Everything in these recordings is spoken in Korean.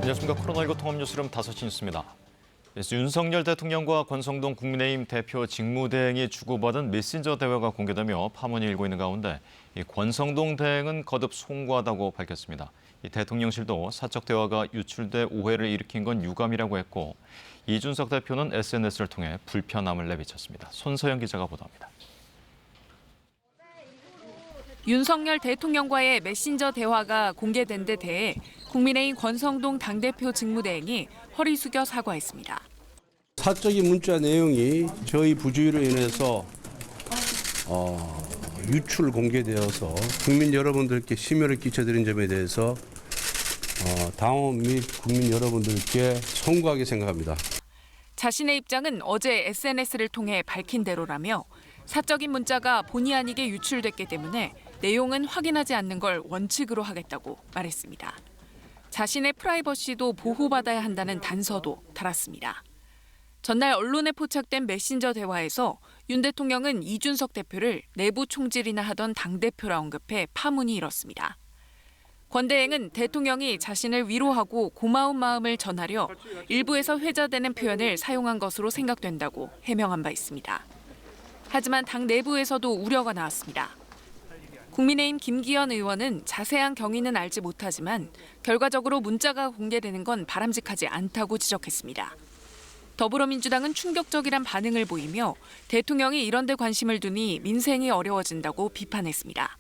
안녕하십니까. 코로나19 통합뉴스룸 5시 뉴스입니다. 윤석열 대통령과 권성동 국민의힘 대표 직무대행이 주고받은 메신저 대화가 공개되며 파문이 일고 있는 가운데 권성동 대행은 거듭 송구하다고 밝혔습니다. 대통령실도 사적 대화가 유출돼 오해를 일으킨 건 유감이라고 했고, 이준석 대표는 SNS를 통해 불편함을 내비쳤습니다. 손서영 기자가 보도합니다. 윤석열 대통령과의 메신저 대화가 공개된 데 대해 국민의힘 권성동 당대표 직무대행이 허리 숙여 사과했습니다. 사적인 문자 내용이 저희 부주의로 인해서 유출 공개되어서 국민 여러분들께 심려를 끼쳐드린 점에 대해서 당원 및 국민 여러분들께 송구하게 생각합니다. 자신의 입장은 어제 SNS를 통해 밝힌 대로라며 사적인 문자가 본의 아니게 유출됐기 때문에 내용은 확인하지 않는 걸 원칙으로 하겠다고 말했습니다. 자신의 프라이버시도 보호받아야 한다는 단서도 달았습니다. 전날 언론에 포착된 메신저 대화에서 윤 대통령은 이준석 대표를 내부 총질이나 하던 당대표라 언급해 파문이 일었습니다. 권 대행은 대통령이 자신을 위로하고 고마운 마음을 전하려 일부에서 회자되는 표현을 사용한 것으로 생각된다고 해명한 바 있습니다. 하지만 당 내부에서도 우려가 나왔습니다. 국민의힘 김기현 의원은 자세한 경위는 알지 못하지만 결과적으로 문자가 공개되는 건 바람직하지 않다고 지적했습니다. 더불어민주당은 충격적이란 반응을 보이며 대통령이 이런 데 관심을 두니 민생이 어려워진다고 비판했습니다.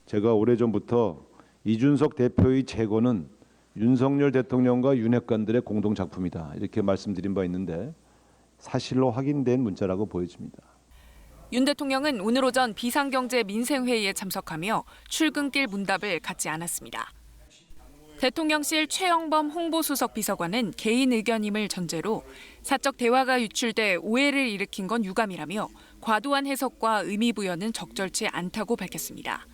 제가 오래전부터 이준석 대표의 재건은 윤석열 대통령과 윤핵관들의 공동 작품이다, 이렇게 말씀드린 바 있는데 사실로 확인된 문자라고 보여집니다. 윤 대통령은 오늘 오전 비상경제 민생회의에 참석하며 출근길 문답을 갖지 않았습니다. 대통령실 최영범 홍보수석 비서관은 개인 의견임을 전제로 사적 대화가 유출돼 오해를 일으킨 건 유감이라며 과도한 해석과 의미 부여는 적절치 않다고 밝혔습니다.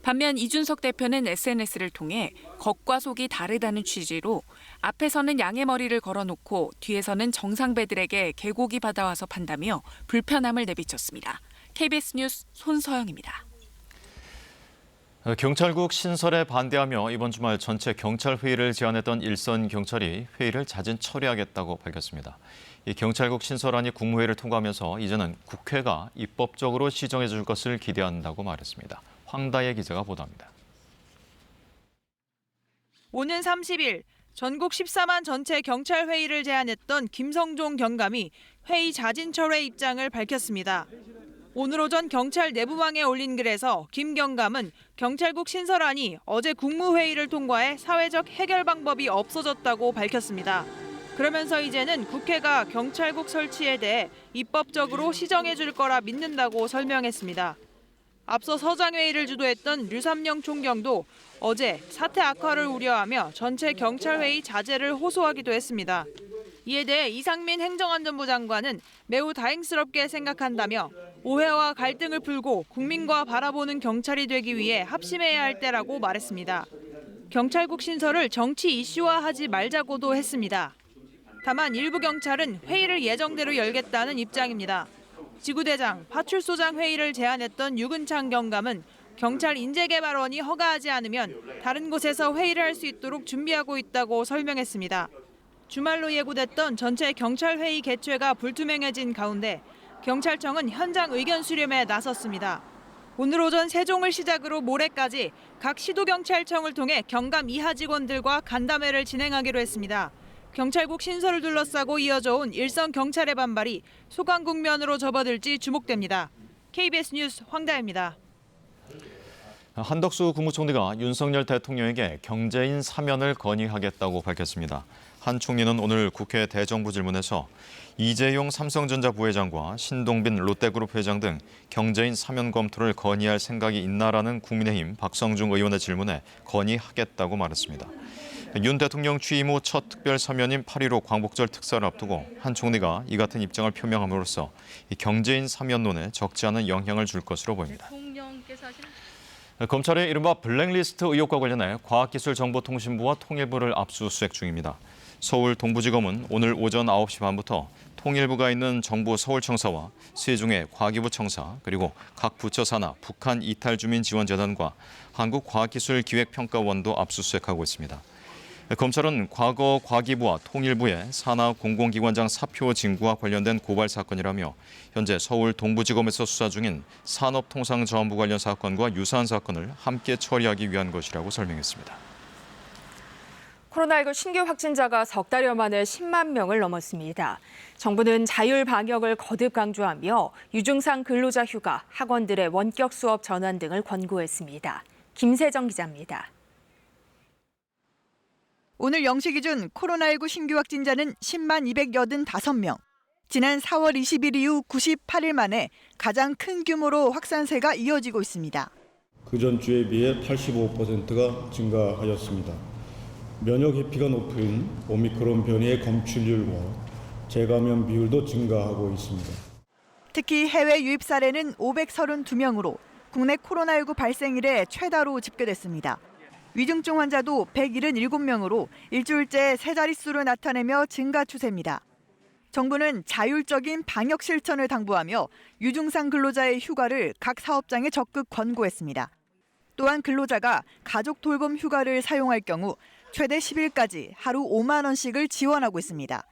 반면 이준석 대표는 SNS를 통해 겉과 속이 다르다는 취지로 앞에서는 양의 머리를 걸어놓고 뒤에서는 정상배들에게 개고기 받아와서 판다며 불편함을 내비쳤습니다. KBS 뉴스 손서영입니다. 경찰국 신설에 반대하며 이번 주말 전체 경찰회의를 제안했던 일선 경찰이 회의를 자진 처리하겠다고 밝혔습니다. 이 경찰국 신설안이 국무회의를 통과하면서 이제는 국회가 입법적으로 시정해 줄 것을 기대한다고 말했습니다. 황다혜 기자가 보도합니다. 오는 30일 전국 14만 전체 경찰회의를 제안했던 김성종 경감이 회의 자진 철회 입장을 밝혔습니다. 오늘 오전 경찰 내부망에 올린 글에서 김 경감은 경찰국 신설안이 어제 국무회의를 통과해 사회적 해결 방법이 없어졌다고 밝혔습니다. 그러면서 이제는 국회가 경찰국 설치에 대해 입법적으로 시정해 줄 거라 믿는다고 설명했습니다. 앞서 서장회의를 주도했던 류삼영 총경도 어제 사태 악화를 우려하며 전체 경찰회의 자제를 호소하기도 했습니다. 이에 대해 이상민 행정안전부 장관은 매우 다행스럽게 생각한다며 오해와 갈등을 풀고 국민과 바라보는 경찰이 되기 위해 합심해야 할 때라고 말했습니다. 경찰국 신설을 정치 이슈화하지 말자고도 했습니다. 다만 일부 경찰은 회의를 예정대로 열겠다는 입장입니다. 지구대장, 파출소장 회의를 제안했던 유근창 경감은 경찰 인재개발원이 허가하지 않으면 다른 곳에서 회의를 할 수 있도록 준비하고 있다고 설명했습니다. 주말로 예고됐던 전체 경찰회의 개최가 불투명해진 가운데 경찰청은 현장 의견 수렴에 나섰습니다. 오늘 오전 세종을 시작으로 모레까지 각 시도경찰청을 통해 경감 이하 직원들과 간담회를 진행하기로 했습니다. 경찰국 신설을 둘러싸고 이어져 온 일선 경찰의 반발이 소강 국면으로 접어들지 주목됩니다. KBS 뉴스 황다혜입니다. 한덕수 국무총리가 윤석열 대통령에게 경제인 사면을 건의하겠다고 밝혔습니다. 한 총리는 오늘 국회 대정부 질문에서 이재용 삼성전자 부회장과 신동빈 롯데그룹 회장 등 경제인 사면 검토를 건의할 생각이 있나라는 국민의힘 박성중 의원의 질문에 건의하겠다고 말했습니다. 윤 대통령 취임 후 첫 특별 사면인 8.15 광복절 특사를 앞두고 한 총리가 이 같은 입장을 표명함으로써 경제인 사면론에 적지 않은 영향을 줄 것으로 보입니다. 검찰의 이른바 블랙리스트 의혹과 관련해 과학기술정보통신부와 통일부를 압수수색 중입니다. 서울 동부지검은 오늘 오전 9시 반부터 통일부가 있는 정부 서울청사와 세종의 과기부 청사, 그리고 각 부처 산하 북한 이탈주민지원재단과 한국과학기술기획평가원도 압수수색하고 있습니다. 검찰은 과거 과기부와 통일부의 산하 공공기관장 사표 징구와 관련된 고발 사건이라며 현재 서울 동부지검에서 수사 중인 산업통상자원부 관련 사건과 유사한 사건을 함께 처리하기 위한 것이라고 설명했습니다. 코로나19 신규 확진자가 석 달여 만에 10만 명을 넘었습니다. 정부는 자율 방역을 거듭 강조하며 유증상 근로자 휴가, 학원들의 원격 수업 전환 등을 권고했습니다. 김세정 기자입니다. 오늘 0시 기준 코로나19 신규 확진자는 10만 285명. 지난 4월 20일 이후 98일 만에 가장 큰 규모로 확산세가 이어지고 있습니다. 그전 주에 비해 85%가 증가하였습니다. 면역 회피가 높은 오미크론 변이의 검출률과 재감염 비율도 증가하고 있습니다. 특히 해외 유입 사례는 532명으로 국내 코로나19 발생 이래 최다로 집계됐습니다. 위중증 환자도 177명으로 일주일째 세 자릿수를 나타내며 증가 추세입니다. 정부는 자율적인 방역 실천을 당부하며 유증상 근로자의 휴가를 각 사업장에 적극 권고했습니다. 또한 근로자가 가족 돌봄 휴가를 사용할 경우 최대 10일까지 하루 5만 원씩을 지원하고 있습니다.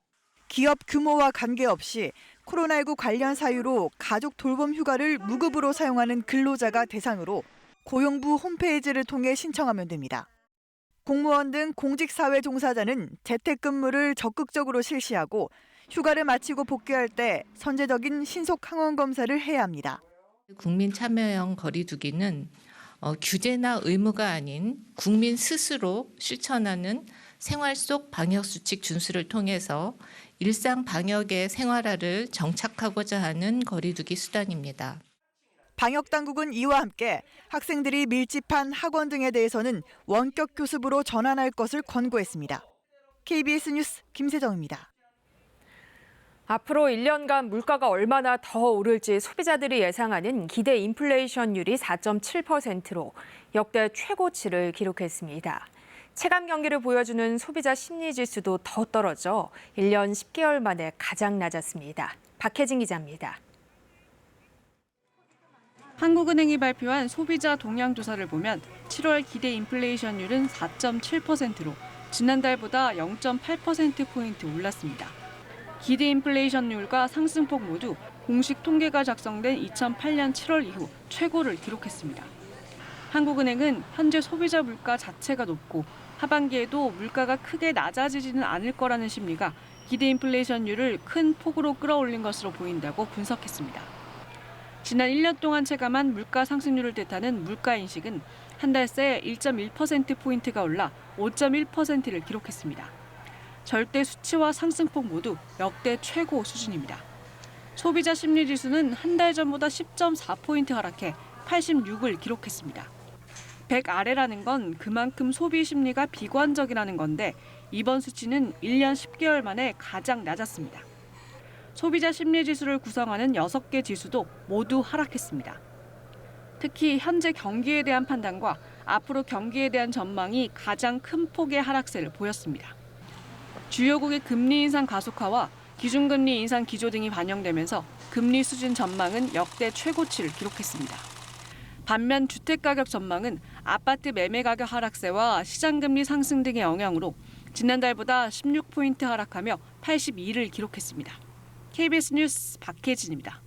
기업 규모와 관계없이 코로나19 관련 사유로 가족 돌봄 휴가를 무급으로 사용하는 근로자가 대상으로 고용부 홈페이지를 통해 신청하면 됩니다. 공무원 등 공직사회 종사자는 재택근무를 적극적으로 실시하고 휴가를 마치고 복귀할 때 선제적인 신속 항원 검사를 해야 합니다. 국민 참여형 거리두기는 규제나 의무가 아닌 국민 스스로 실천하는 생활 속 방역수칙 준수를 통해서 일상 방역의 생활화를 정착하고자 하는 거리두기 수단입니다. 방역당국은 이와 함께 학생들이 밀집한 학원 등에 대해서는 원격 교습으로 전환할 것을 권고했습니다. KBS 뉴스 김세정입니다. 앞으로 1년간 물가가 얼마나 더 오를지 소비자들이 예상하는 기대 인플레이션율이 4.7%로 역대 최고치를 기록했습니다. 체감 경기를 보여주는 소비자 심리지수도 더 떨어져 1년 10개월 만에 가장 낮았습니다. 박혜진 기자입니다. 한국은행이 발표한 소비자 동향 조사를 보면 7월 기대 인플레이션율은 4.7%로 지난달보다 0.8%포인트 올랐습니다. 기대 인플레이션율과 상승폭 모두 공식 통계가 작성된 2008년 7월 이후 최고를 기록했습니다. 한국은행은 현재 소비자 물가 자체가 높고 하반기에도 물가가 크게 낮아지지는 않을 거라는 심리가 기대 인플레이션율을 큰 폭으로 끌어올린 것으로 보인다고 분석했습니다. 지난 1년 동안 체감한 물가 상승률을 뜻하는 물가인식은 한 달 새 1.1%포인트가 올라 5.1%를 기록했습니다. 절대 수치와 상승폭 모두 역대 최고 수준입니다. 소비자 심리지수는 한 달 전보다 10.4포인트 하락해 86을 기록했습니다. 100 아래라는 건 그만큼 소비 심리가 비관적이라는 건데 이번 수치는 1년 10개월 만에 가장 낮았습니다. 소비자 심리지수를 구성하는 6개 지수도 모두 하락했습니다. 특히 현재 경기에 대한 판단과 앞으로 경기에 대한 전망이 가장 큰 폭의 하락세를 보였습니다. 주요국의 금리 인상 가속화와 기준금리 인상 기조 등이 반영되면서 금리 수준 전망은 역대 최고치를 기록했습니다. 반면 주택가격 전망은 아파트 매매 가격 하락세와 시장금리 상승 등의 영향으로 지난달보다 16포인트 하락하며 82를 기록했습니다. KBS 뉴스 박혜진입니다.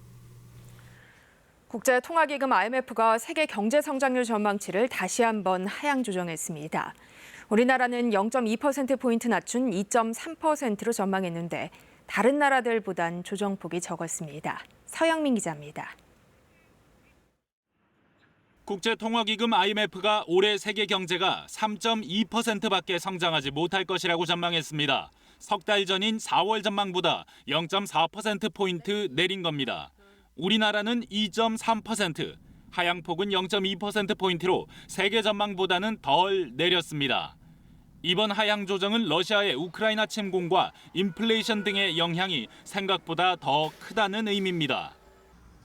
국제통화기금 IMF가 세계 경제 성장률 전망치를 다시 한번 하향 조정했습니다. 우리나라는 0.2%포인트 낮춘 2.3%로 전망했는데 다른 나라들보단 조정폭이 적었습니다. 서영민 기자입니다. 국제통화기금 IMF가 올해 세계 경제가 3.2%밖에 성장하지 못할 것이라고 전망했습니다. 석 달 전인 4월 전망보다 0.4%포인트 내린 겁니다. 우리나라는 2.3%, 하향폭은 0.2%포인트로 세계 전망보다는 덜 내렸습니다. 이번 하향 조정은 러시아의 우크라이나 침공과 인플레이션 등의 영향이 생각보다 더 크다는 의미입니다.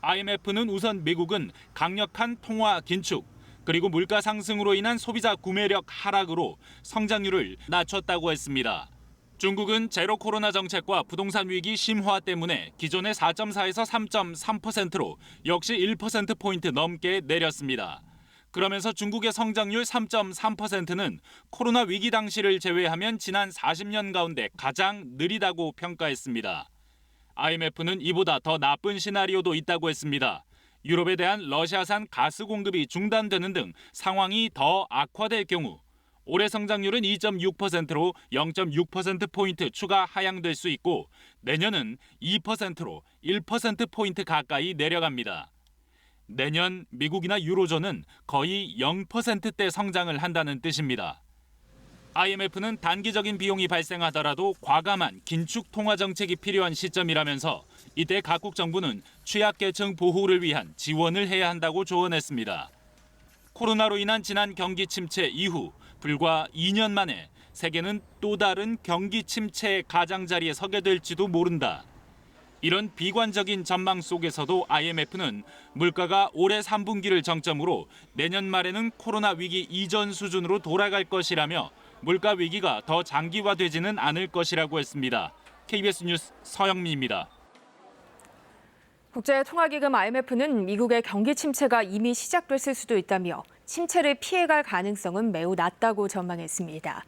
IMF는 우선 미국은 강력한 통화 긴축, 그리고 물가 상승으로 인한 소비자 구매력 하락으로 성장률을 낮췄다고 했습니다. 중국은 제로 코로나 정책과 부동산 위기 심화 때문에 기존의 4.4에서 3.3%로 역시 1%포인트 넘게 내렸습니다. 그러면서 중국의 성장률 3.3%는 코로나 위기 당시를 제외하면 지난 40년 가운데 가장 느리다고 평가했습니다. IMF는 이보다 더 나쁜 시나리오도 있다고 했습니다. 유럽에 대한 러시아산 가스 공급이 중단되는 등 상황이 더 악화될 경우 올해 성장률은 2.6%로 0.6%포인트 추가 하향될 수 있고 내년은 2%로 1%포인트 가까이 내려갑니다. 내년 미국이나 유로존은 거의 0%대 성장을 한다는 뜻입니다. IMF는 단기적인 비용이 발생하더라도 과감한 긴축 통화 정책이 필요한 시점이라면서 이때 각국 정부는 취약계층 보호를 위한 지원을 해야 한다고 조언했습니다. 코로나로 인한 지난 경기 침체 이후 불과 2년 만에 세계는 또 다른 경기 침체의 가장자리에 서게 될지도 모른다. 이런 비관적인 전망 속에서도 IMF는 물가가 올해 3분기를 정점으로 내년 말에는 코로나 위기 이전 수준으로 돌아갈 것이라며 물가 위기가 더 장기화되지는 않을 것이라고 했습니다. KBS 뉴스 서영민입니다. 국제통화기금 IMF는 미국의 경기 침체가 이미 시작됐을 수도 있다며 침체를 피해갈 가능성은 매우 낮다고 전망했습니다.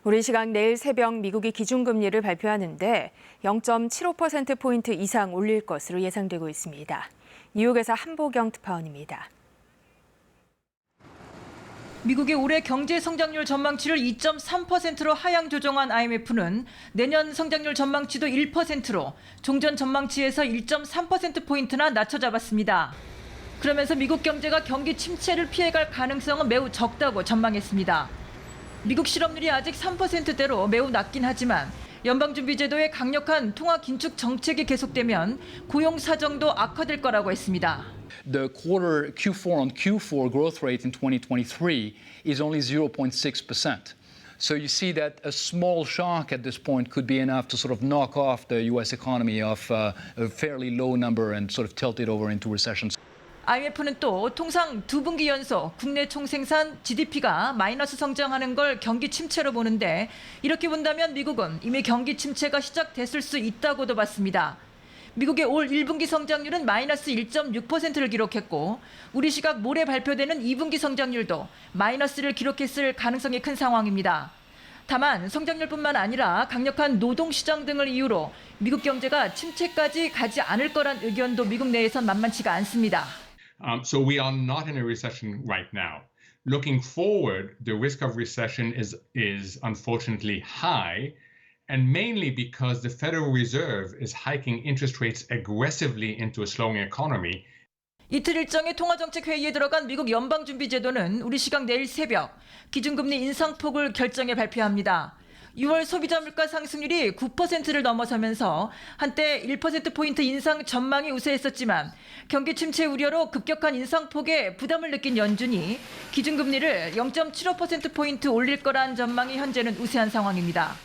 우리 시각 내일 새벽 미국이 기준금리를 발표하는데 0.75%포인트 이상 올릴 것으로 예상되고 있습니다. 뉴욕에서 한보경 특파원입니다. 미국의 올해 경제 성장률 전망치를 2.3%로 하향 조정한 IMF는 내년 성장률 전망치도 1%로 종전 전망치에서 1.3%포인트나 낮춰 잡았습니다. 그러면서 미국 경제가 경기 침체를 피해갈 가능성은 매우 적다고 전망했습니다. 미국 실업률이 아직 3%대로 매우 낮긴 하지만 연방준비제도의 강력한 통화 긴축 정책이 계속되면 고용 사정도 악화될 거라고 했습니다. The quarter Q4 on Q4 growth rate in 2023 is only 0.6%. So you see that a small shock at this point could be enough to sort of knock off the U.S. economy off a fairly low number and sort of tilt it over into recession. IMF는 또 통상 두 분기 연속 국내 총생산 GDP가 마이너스 성장하는 걸 경기 침체로 보는데 이렇게 본다면 미국은 이미 경기 침체가 시작됐을 수 있다고도 봤습니다. 미국의 올 1분기 성장률은 마이너스 1.6%를 기록했고 우리 시각 모레 발표되는 2분기 성장률도 마이너스를 기록했을 가능성이 큰 상황입니다. 다만 성장률뿐만 아니라 강력한 노동시장 등을 이유로 미국 경제가 침체까지 가지 않을 거란 의견도 미국 내에선 만만치가 않습니다. So we are not in a recession right now. Looking forward, the risk of recession is unfortunately high. And mainly because the Federal Reserve is hiking interest rates aggressively into a slowing economy. 이틀 일정의 통화정책 회의에 들어간 미국 연방준비제도는 우리 시각 내일 새벽 기준금리 인상폭을 결정해 발표합니다. 6월 소비자 물가 상승률이 9%를 넘어서면서 한때 1%포인트 인상 전망이 우세했었지만 경기 침체 우려로 급격한 인상폭에 부담을 느낀 연준이 기준금리를 0.75%포인트 올릴 거란 전망이 현재는 우세한 상황입니다.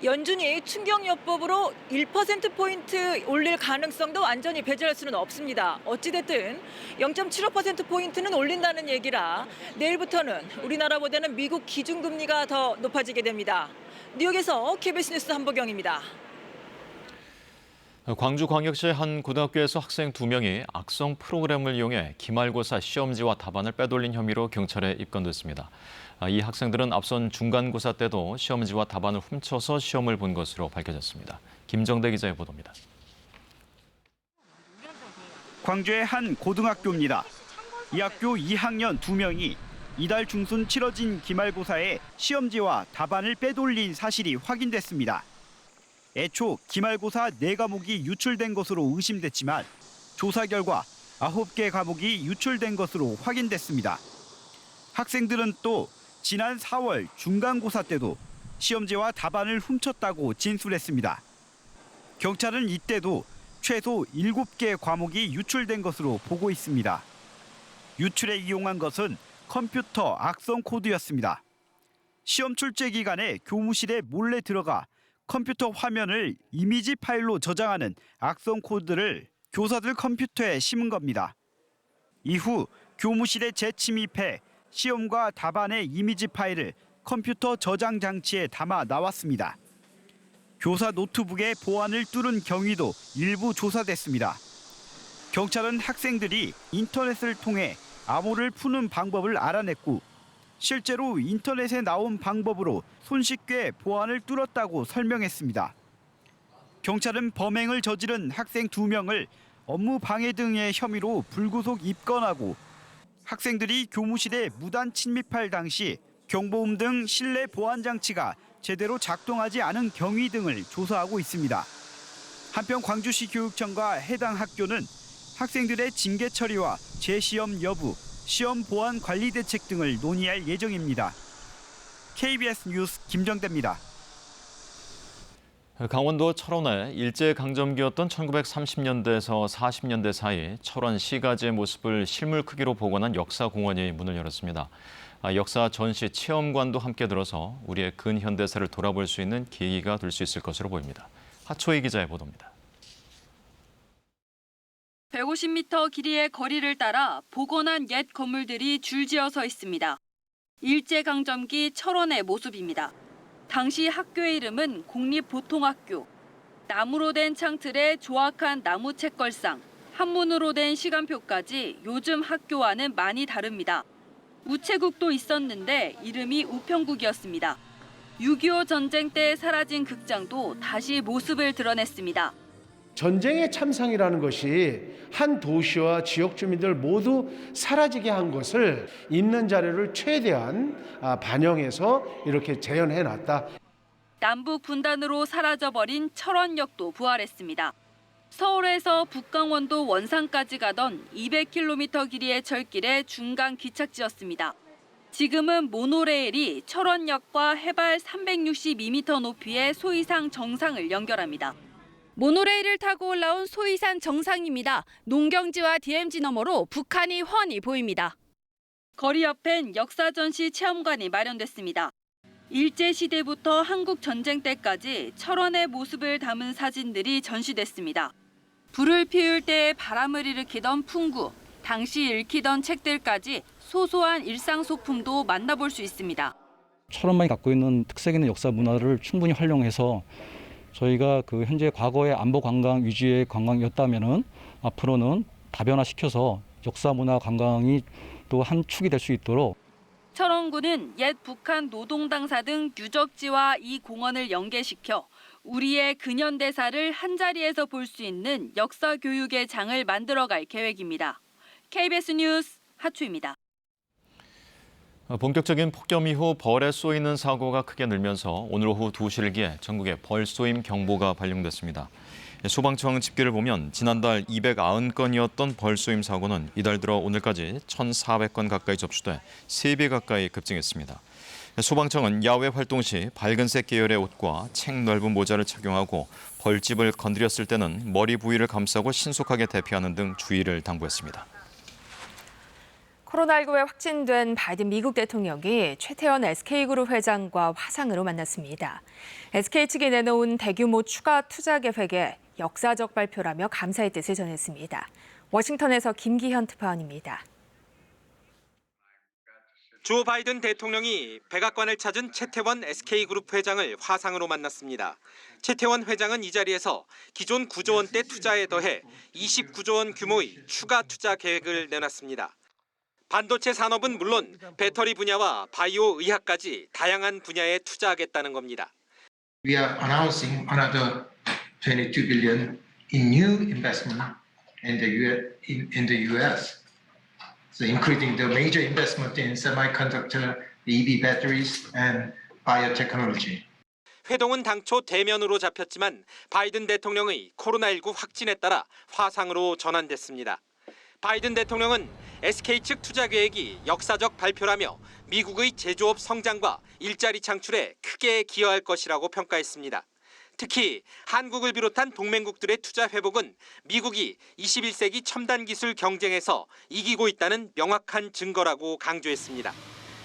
연준이 충격요법으로 1%포인트 올릴 가능성도 완전히 배제할 수는 없습니다. 어찌됐든 0.75%포인트는 올린다는 얘기라 내일부터는 우리나라보다는 미국 기준금리가 더 높아지게 됩니다. 뉴욕에서 KBS 뉴스 한보경입니다. 광주광역시 한 고등학교에서 학생 2명이 악성 프로그램을 이용해 기말고사 시험지와 답안을 빼돌린 혐의로 경찰에 입건됐습니다. 이 학생들은 앞선 중간고사 때도 시험지와 답안을 훔쳐서 시험을 본 것으로 밝혀졌습니다. 김정대 기자의 보도입니다. 광주의 한 고등학교입니다. 이 학교 2학년 2명이 이달 중순 치러진 기말고사에 시험지와 답안을 빼돌린 사실이 확인됐습니다. 애초 기말고사 4과목이 유출된 것으로 의심됐지만 조사 결과 9개 과목이 유출된 것으로 확인됐습니다. 학생들은 또 지난 4월 중간고사 때도 시험지와 답안을 훔쳤다고 진술했습니다. 경찰은 이때도 최소 7개 과목이 유출된 것으로 보고 있습니다. 유출에 이용한 것은 컴퓨터 악성 코드였습니다. 시험 출제 기간에 교무실에 몰래 들어가 컴퓨터 화면을 이미지 파일로 저장하는 악성 코드를 교사들 컴퓨터에 심은 겁니다. 이후 교무실에 재침입해 시험과 답안의 이미지 파일을 컴퓨터 저장 장치에 담아 나왔습니다. 교사 노트북의 보안을 뚫은 경위도 일부 조사됐습니다. 경찰은 학생들이 인터넷을 통해 암호를 푸는 방법을 알아냈고 실제로 인터넷에 나온 방법으로 손쉽게 보안을 뚫었다고 설명했습니다. 경찰은 범행을 저지른 학생 2명을 업무 방해 등의 혐의로 불구속 입건하고 학생들이 교무실에 무단 침입할 당시 경보음 등 실내 보안 장치가 제대로 작동하지 않은 경위 등을 조사하고 있습니다. 한편 광주시 교육청과 해당 학교는 학생들의 징계 처리와 재시험 여부, 시험 보안 관리 대책 등을 논의할 예정입니다. KBS 뉴스 김정대입니다. 강원도 철원에 일제강점기였던 1930년대에서 40년대 사이 철원 시가지의 모습을 실물 크기로 복원한 역사공원이 문을 열었습니다. 역사 전시 체험관도 함께 들어서 우리의 근현대사를 돌아볼 수 있는 계기가 될 수 있을 것으로 보입니다. 하초희 기자의 보도입니다. 150m 길이의 거리를 따라 복원한 옛 건물들이 줄지어 서 있습니다. 일제강점기 철원의 모습입니다. 당시 학교의 이름은 공립보통학교. 나무로 된 창틀에 조악한 나무 책걸상, 한문으로 된 시간표까지 요즘 학교와는 많이 다릅니다. 우체국도 있었는데 이름이 우평국이었습니다. 6.25 전쟁 때 사라진 극장도 다시 모습을 드러냈습니다. 전쟁의 참상이라는 것이 한 도시와 지역 주민들 모두 사라지게 한 것을 있는 자료를 최대한 반영해서 이렇게 재현해놨다. 남북 분단으로 사라져버린 철원역도 부활했습니다. 서울에서 북강원도 원산까지 가던 200km 길이의 철길의 중간 기착지였습니다. 지금은 모노레일이 철원역과 해발 362m 높이의 소이산 정상을 연결합니다. 모노레일을 타고 올라온 소이산 정상입니다. 농경지와 DMZ 너머로 북한이 훤히 보입니다. 거리 옆엔 역사전시 체험관이 마련됐습니다. 일제시대부터 한국전쟁 때까지 철원의 모습을 담은 사진들이 전시됐습니다. 불을 피울 때 바람을 일으키던 풍구, 당시 읽히던 책들까지 소소한 일상 소품도 만나볼 수 있습니다. 철원만이 갖고 있는 특색 있는 역사 문화를 충분히 활용해서 저희가 현재 과거의 안보 관광 위주의 관광이었다면은 앞으로는 다변화시켜서 역사 문화 관광이 또 한 축이 될 수 있도록 철원구는 옛 북한 노동당사 등 유적지와 이 공원을 연계시켜 우리의 근현대사를 한자리에서 볼 수 있는 역사 교육의 장을 만들어갈 계획입니다. KBS 뉴스 하추입니다. 본격적인 폭염 이후 벌에 쏘이는 사고가 크게 늘면서 오늘 오후 2시를 기해 전국에 벌 쏘임 경보가 발령됐습니다. 소방청 집계를 보면 지난달 290건이었던 벌 쏘임 사고는 이달 들어 오늘까지 1,400건 가까이 접수돼 3배 가까이 급증했습니다. 소방청은 야외 활동 시 밝은색 계열의 옷과 책 넓은 모자를 착용하고 벌집을 건드렸을 때는 머리 부위를 감싸고 신속하게 대피하는 등 주의를 당부했습니다. 코로나19에 확진된 바이든 미국 대통령이 최태원 SK그룹 회장과 화상으로 만났습니다. SK 측이 내놓은 대규모 추가 투자 계획에 역사적 발표라며 감사의 뜻을 전했습니다. 워싱턴에서 김기현 특파원입니다. 조 바이든 대통령이 백악관을 찾은 최태원 SK그룹 회장을 화상으로 만났습니다. 최태원 회장은 이 자리에서 기존 9조 원대 투자에 더해 29조 원 규모의 추가 투자 계획을 내놨습니다. 반도체 산업은 물론 배터리 분야와 바이오 의학까지 다양한 분야에 투자하겠다는 겁니다. We are announcing another 22 billion in new investment in the US. So including the major investment in semiconductor, EV batteries and biotechnology. 회동은 당초 대면으로 잡혔지만 바이든 대통령의 코로나19 확진에 따라 화상으로 전환됐습니다. 바이든 대통령은 SK 측 투자 계획이 역사적 발표라며 미국의 제조업 성장과 일자리 창출에 크게 기여할 것이라고 평가했습니다. 특히 한국을 비롯한 동맹국들의 투자 회복은 미국이 21세기 첨단 기술 경쟁에서 이기고 있다는 명확한 증거라고 강조했습니다.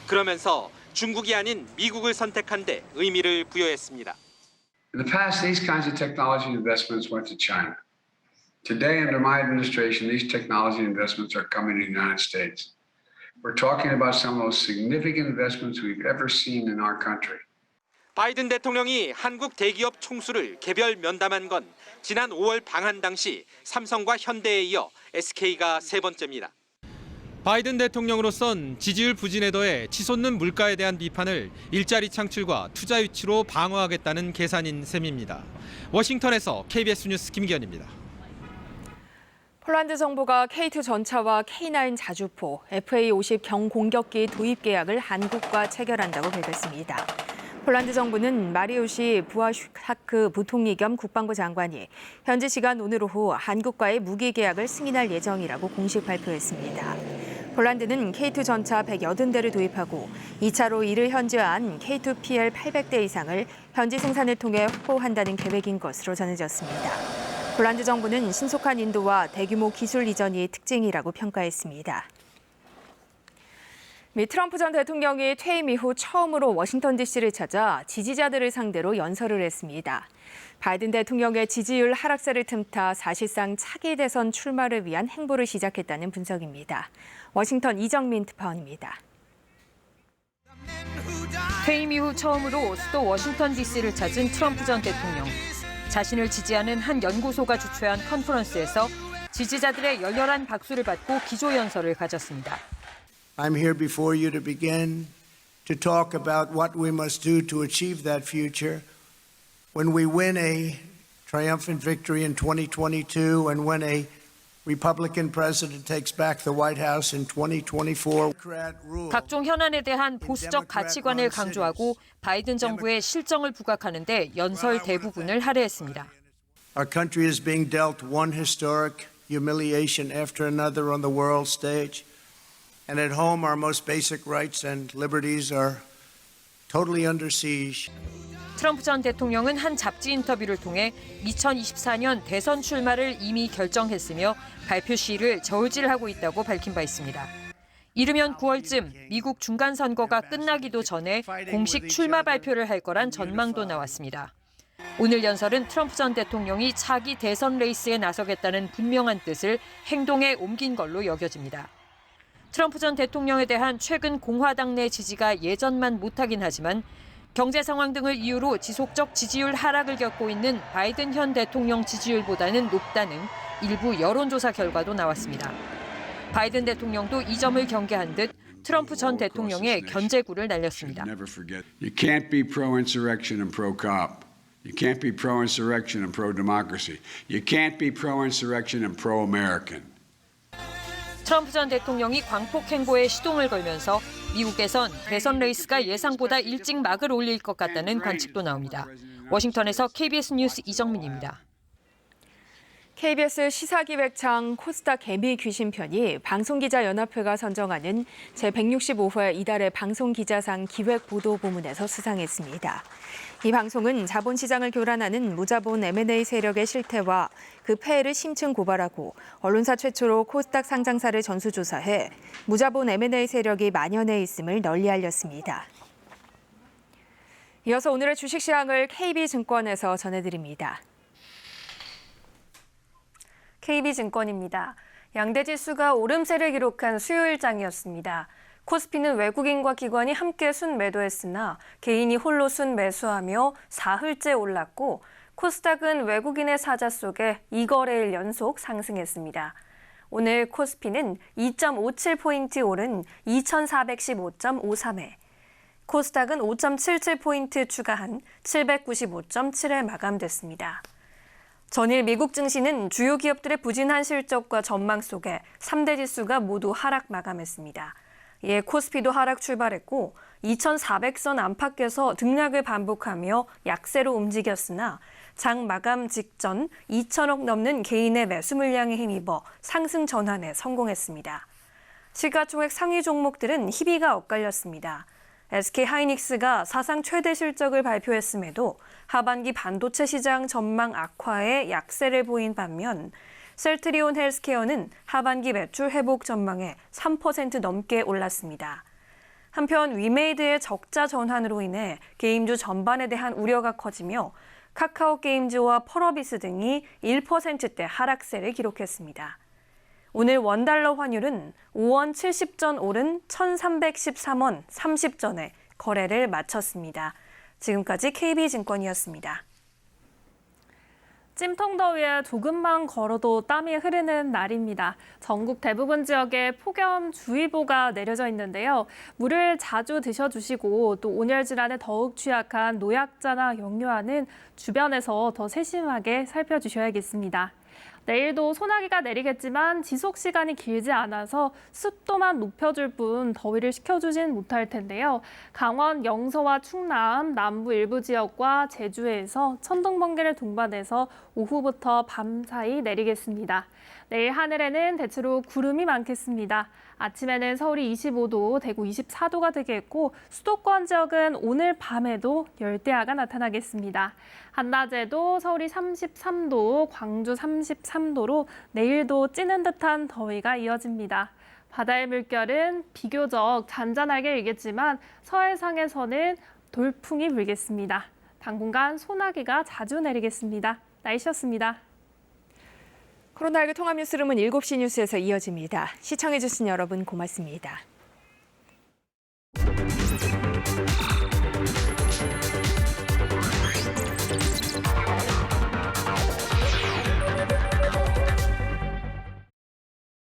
그러면서 중국이 아닌 미국을 선택한 데 의미를 부여했습니다. In the past, these kinds of technology investments went to China. Today, under my administration, these technology investments are coming to the United States. We're talking about some of the most significant investments we've ever seen in our country. 바이든 대통령이 한국 대기업 총수를 개별 면담한 건 지난 5월 방한 당시 삼성과 현대에 이어 SK가 세 번째입니다. 바이든 대통령으로선 지지율 부진에 더해 치솟는 물가에 대한 비판을 일자리 창출과 투자 유치로 방어하겠다는 계산인 셈입니다. 워싱턴에서 KBS 뉴스 김기현입니다. 폴란드 정부가 K2 전차와 K9 자주포, FA-50 경공격기 도입 계약을 한국과 체결한다고 밝혔습니다. 폴란드 정부는 마리우시 부아슈타크 부통리 겸 국방부 장관이 현지 시간 오늘 오후 한국과의 무기 계약을 승인할 예정이라고 공식 발표했습니다. 폴란드는 K2 전차 180대를 도입하고 2차로 이를 현지화한 K2PL 800대 이상을 현지 생산을 통해 확보한다는 계획인 것으로 전해졌습니다. 폴란드 정부는 신속한 인도와 대규모 기술 이전이 특징이라고 평가했습니다. 미 트럼프 전 대통령이 퇴임 이후 처음으로 워싱턴 DC를 찾아 지지자들을 상대로 연설을 했습니다. 바이든 대통령의 지지율 하락세를 틈타 사실상 차기 대선 출마를 위한 행보를 시작했다는 분석입니다. 워싱턴 이정민 특파원입니다. 퇴임 이후 처음으로 수도 워싱턴 DC를 찾은 트럼프 전 대통령. 자신을 지지하는 한 연구소가 주최한 컨퍼런스에서 지지자들의 열렬한 박수를 받고 기조연설을 가졌습니다. I'm here before you to begin to talk about what we must do to achieve that future when we win a triumphant victory in 2022 and when a Republican president takes back the White House in 2024. 각종 현안에 대한 보수적 가치관을 강조하고 바이든 정부의 실정을 부각하는 데 연설 대부분을 할애했습니다. Our country is being dealt one historic humiliation after another on the world stage. And at home, our most basic rights and liberties are totally under siege. 트럼프 전 대통령은 한 잡지 인터뷰를 통해 2024년 대선 출마를 이미 결정했으며 발표 시일을 저울질하고 있다고 밝힌 바 있습니다. 이르면 9월쯤 미국 중간 선거가 끝나기도 전에 공식 출마 발표를 할 거란 전망도 나왔습니다. 오늘 연설은 트럼프 전 대통령이 차기 대선 레이스에 나서겠다는 분명한 뜻을 행동에 옮긴 걸로 여겨집니다. 트럼프 전 대통령에 대한 최근 공화당 내 지지가 예전만 못하긴 하지만 경제 상황 등을 이유로 지속적 지지율 하락을 겪고 있는 바이든 현 대통령 지지율보다는 높다는 일부 여론조사 결과도 나왔습니다. 바이든 대통령도 이 점을 경계한 듯 트럼프 전 대통령의 견제구를 날렸습니다. You can't be pro-insurrection and pro-cop. You can't be pro-insurrection and pro-democracy. You can't be pro-insurrection and pro-American. 트럼프 전 대통령이 광폭 행보에 시동을 걸면서 미국에선 대선 레이스가 예상보다 일찍 막을 올릴 것 같다는 관측도 나옵니다. 워싱턴에서 KBS 뉴스 이정민입니다. KBS 시사기획장 코스타 개미 귀신편이 방송기자연합회가 선정하는 제165회 이달의 방송기자상 기획보도부문에서 수상했습니다. 이 방송은 자본시장을 교란하는 무자본 M&A 세력의 실태와 그 폐해를 심층 고발하고 언론사 최초로 코스닥 상장사를 전수조사해 무자본 M&A 세력이 만연해 있음을 널리 알렸습니다. 이어서 오늘의 주식시황을 KB증권에서 전해드립니다. KB증권입니다. 양대지수가 오름세를 기록한 수요일장이었습니다. 코스피는 외국인과 기관이 함께 순매도했으나 개인이 홀로 순매수하며 사흘째 올랐고 코스닥은 외국인의 사자 속에 2거래일 연속 상승했습니다. 오늘 코스피는 2.57포인트 오른 2415.53회, 코스닥은 5.77포인트 추가한 795.7에 마감됐습니다. 전일 미국 증시는 주요 기업들의 부진한 실적과 전망 속에 3대 지수가 모두 하락 마감했습니다. 이에 코스피도 하락 출발했고 2400선 안팎에서 등락을 반복하며 약세로 움직였으나 장 마감 직전 2천억 넘는 개인의 매수 물량에 힘입어 상승 전환에 성공했습니다. 시가총액 상위 종목들은 희비가 엇갈렸습니다. SK하이닉스가 사상 최대 실적을 발표했음에도 하반기 반도체 시장 전망 악화에 약세를 보인 반면 셀트리온 헬스케어는 하반기 매출 회복 전망에 3% 넘게 올랐습니다. 한편 위메이드의 적자 전환으로 인해 게임주 전반에 대한 우려가 커지며 카카오 게임즈와 펄어비스 등이 1%대 하락세를 기록했습니다. 오늘 원달러 환율은 5원 70전 오른 1313원 30전에 거래를 마쳤습니다. 지금까지 KB증권이었습니다. 찜통더위에 조금만 걸어도 땀이 흐르는 날입니다. 전국 대부분 지역에 폭염주의보가 내려져 있는데요. 물을 자주 드셔주시고 또 온열 질환에 더욱 취약한 노약자나 영유아는 주변에서 더 세심하게 살펴주셔야겠습니다. 내일도 소나기가 내리겠지만 지속 시간이 길지 않아서 습도만 높여줄 뿐 더위를 식혀주진 못할 텐데요. 강원 영서와 충남, 남부 일부 지역과 제주에서 천둥, 번개를 동반해서 오후부터 밤 사이 내리겠습니다. 내일 하늘에는 대체로 구름이 많겠습니다. 아침에는 서울이 25도, 대구 24도가 되겠고 수도권 지역은 오늘 밤에도 열대야가 나타나겠습니다. 한낮에도 서울이 33도, 광주 33도로 내일도 찌는 듯한 더위가 이어집니다. 바다의 물결은 비교적 잔잔하게 일겠지만 서해상에서는 돌풍이 불겠습니다. 당분간 소나기가 자주 내리겠습니다. 날씨였습니다. 코로나19 통합뉴스룸은 7시 뉴스에서 이어집니다. 시청해주신 여러분 고맙습니다.